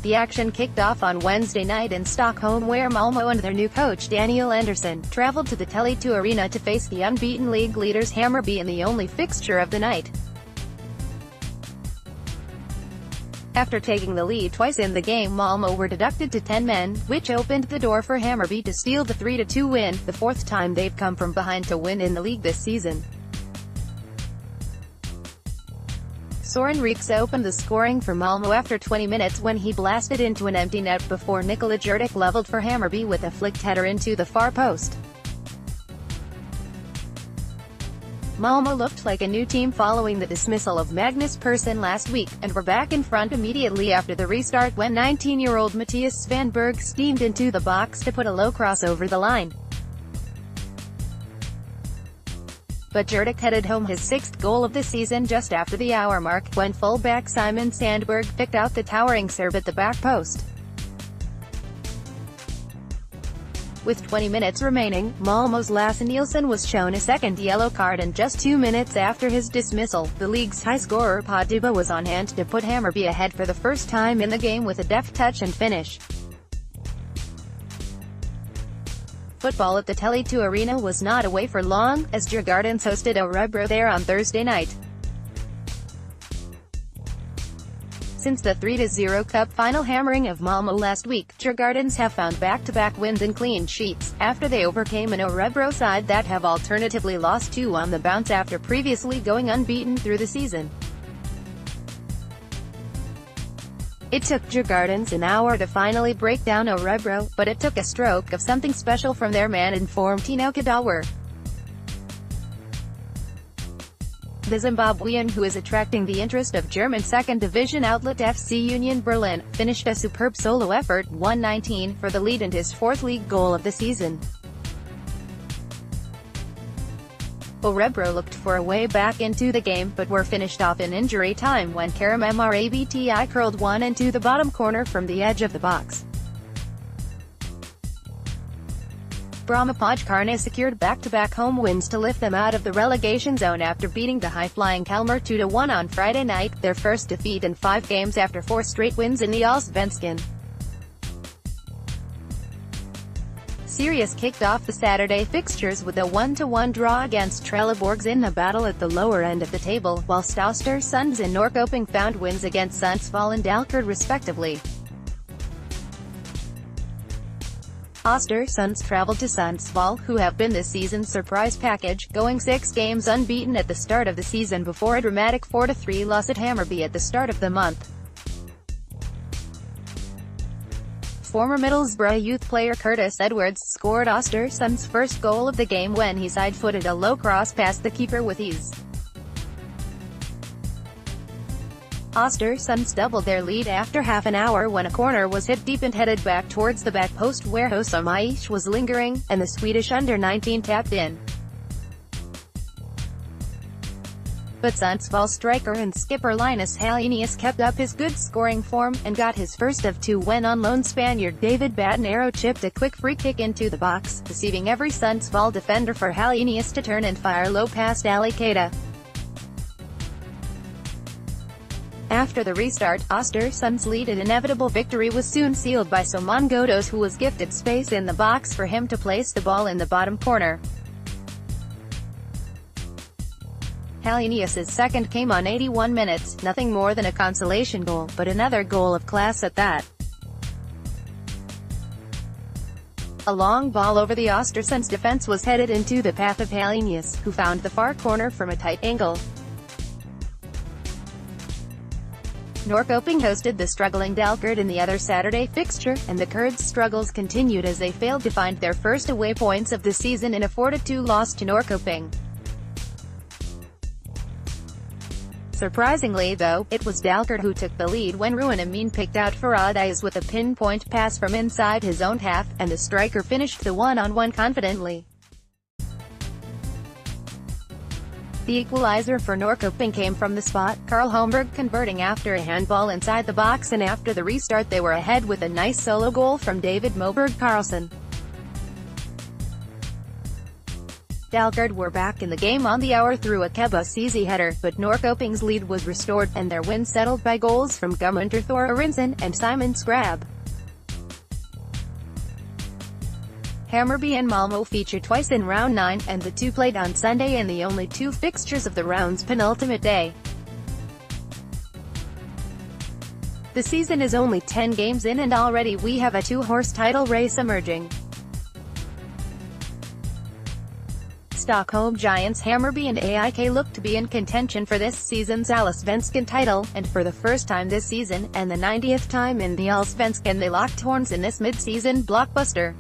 The action kicked off on Wednesday night in Stockholm, where Malmo and their new coach Daniel Andersson traveled to the Tele2 Arena to face the unbeaten league leaders Hammarby in the only fixture of the night. After taking the lead twice in the game, Malmo were deducted to 10 men, which opened the door for Hammarby to steal the 3-2 win, the fourth time they've come from behind to win in the league this season. Soren Rieks opened the scoring for Malmo after 20 minutes when he blasted into an empty net before Nikola Jurdic leveled for Hammarby with a flicked header into the far post. Malmo looked like a new team following the dismissal of Magnus Persson last week, and were back in front immediately after the restart when 19-year-old Mattias Svanberg steamed into the box to put a low cross over the line. But Jurdic headed home his sixth goal of the season just after the hour mark, when fullback Simon Sandberg picked out the towering Serb at the back post. With 20 minutes remaining, Malmo's Lasse Nilsson was shown a second yellow card, and just 2 minutes after his dismissal, the league's high scorer Podiba was on hand to put Hammarby ahead for the first time in the game with a deft touch and finish. Football at the Tele2 Arena was not away for long, as Djurgårdens hosted Örebro there on Thursday night. Since the 3-0 cup final hammering of Malmo last week, Djurgårdens have found back-to-back wins and clean sheets, after they overcame an Örebro side that have alternatively lost 2 on the bounce after previously going unbeaten through the season. It took Djurgårdens an hour to finally break down Örebro, but it took a stroke of something special from their man in form Tino Kadawer. The Zimbabwean, who is attracting the interest of German second division outlet FC Union Berlin, finished a superb solo effort, 119, for the lead and his fourth league goal of the season. Örebro looked for a way back into the game, but were finished off in injury time when Kerem Emrabti curled one into the bottom corner from the edge of the box. Brahma Podkarna secured back-to-back home wins to lift them out of the relegation zone after beating the high-flying Kalmar 2-1 on Friday night, their first defeat in 5 games after 4 straight wins in the Allsvenskan. Sirius kicked off the Saturday fixtures with a 1-1 draw against Trelleborgs in a battle at the lower end of the table, whilst Östersunds and Norrköping found wins against Sundsvall and Dalkurd respectively. Östersunds traveled to Sundsvall, who have been this season's surprise package, going 6 games unbeaten at the start of the season before a dramatic 4-3 loss at Hammarby at the start of the month. Former Middlesbrough youth player Curtis Edwards scored Östersunds' first goal of the game when he side-footed a low cross past the keeper with ease. Östersunds doubled their lead after half an hour when a corner was hit deep and headed back towards the back post where Hossam Aish was lingering, and the Swedish under-19 tapped in. But Sundsvall striker and skipper Linus Hallenius kept up his good scoring form, and got his first of 2 when on loan Spaniard David Batanero chipped a quick free kick into the box, deceiving every Sundsvall defender for Hallenius to turn and fire low past Ali Keita. After the restart, Östersunds' lead and inevitable victory was soon sealed by Soman Ghoddos, who was gifted space in the box for him to place the ball in the bottom corner. Hallenius' second came on 81 minutes, nothing more than a consolation goal, but another goal of class at that. A long ball over the Östersunds defense was headed into the path of Hallenius, who found the far corner from a tight angle. Norrköping hosted the struggling Dalkurd in the other Saturday fixture, and the Kurds' struggles continued as they failed to find their first away points of the season in a 4-2 loss to Norrköping. Surprisingly though, it was Dalkurd who took the lead when Ruan Amin picked out Farad Ayaz with a pinpoint pass from inside his own half, and the striker finished the one-on-one confidently. The equalizer for Norrköping came from the spot, Karl Holmberg converting after a handball inside the box, and after the restart they were ahead with a nice solo goal from David Moberg Karlsson. Dalkurd were back in the game on the hour through a Kebus easy header, but Norrköping's lead was restored, and their win settled by goals from Guðmundur Thorarensen and Simon Skrab. Hammarby and Malmo feature twice in round 9, and the two played on Sunday in the only two fixtures of the round's penultimate day. The season is only 10 games in, and already we have a two-horse title race emerging. Stockholm giants Hammarby and AIK look to be in contention for this season's Allsvenskan title, and for the first time this season, and the 90th time in the Allsvenskan, they locked horns in this mid-season blockbuster.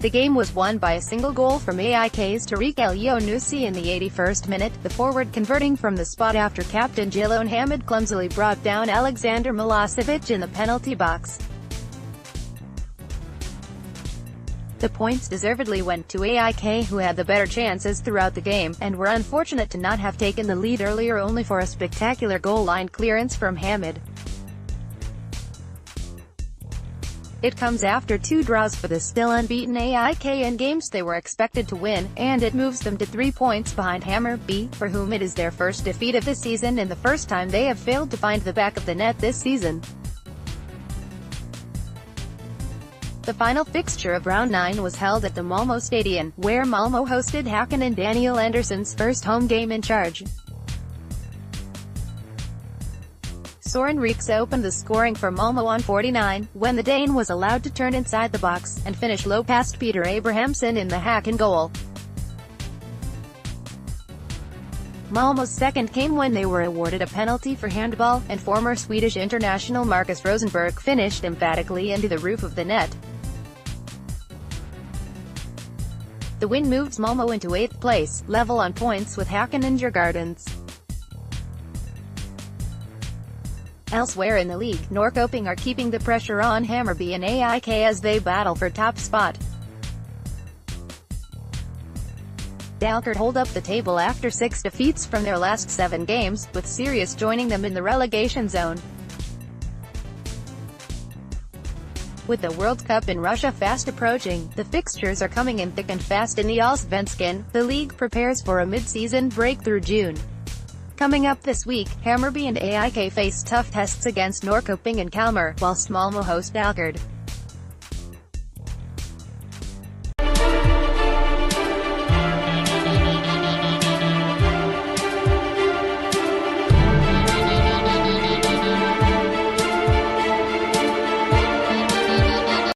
The game was won by a single goal from AIK's Tariq El-Younousi in the 81st minute, the forward converting from the spot after captain Jalon Hamid clumsily brought down Alexander Milosevic in the penalty box. The points deservedly went to AIK, who had the better chances throughout the game, and were unfortunate to not have taken the lead earlier only for a spectacular goal-line clearance from Hamid. It comes after two draws for the still unbeaten AIK in games they were expected to win, and it moves them to 3 points behind Hammarby, for whom it is their first defeat of the season and the first time they have failed to find the back of the net this season. The final fixture of round 9 was held at the Malmo Stadion, where Malmo hosted Häcken in Daniel Andersson's first home game in charge. Soren Rieks opened the scoring for Malmo on 49, when the Dane was allowed to turn inside the box, and finish low past Peter Abrahamsson in the Häcken goal. Malmo's second came when they were awarded a penalty for handball, and former Swedish international Marcus Rosenberg finished emphatically into the roof of the net. The win moves Malmo into 8th place, level on points with Häcken and Djurgårdens. Elsewhere in the league, Norrköping are keeping the pressure on Hammarby and AIK as they battle for top spot. Dalkurd hold up the table after 6 defeats from their last 7 games, with Sirius joining them in the relegation zone. With the World Cup in Russia fast approaching, the fixtures are coming in thick and fast in the Allsvenskan. The league prepares for a mid-season break through June. Coming up this week, Hammarby and AIK face tough tests against Norrköping and Kalmar, whilst Malmo host Dalkurd.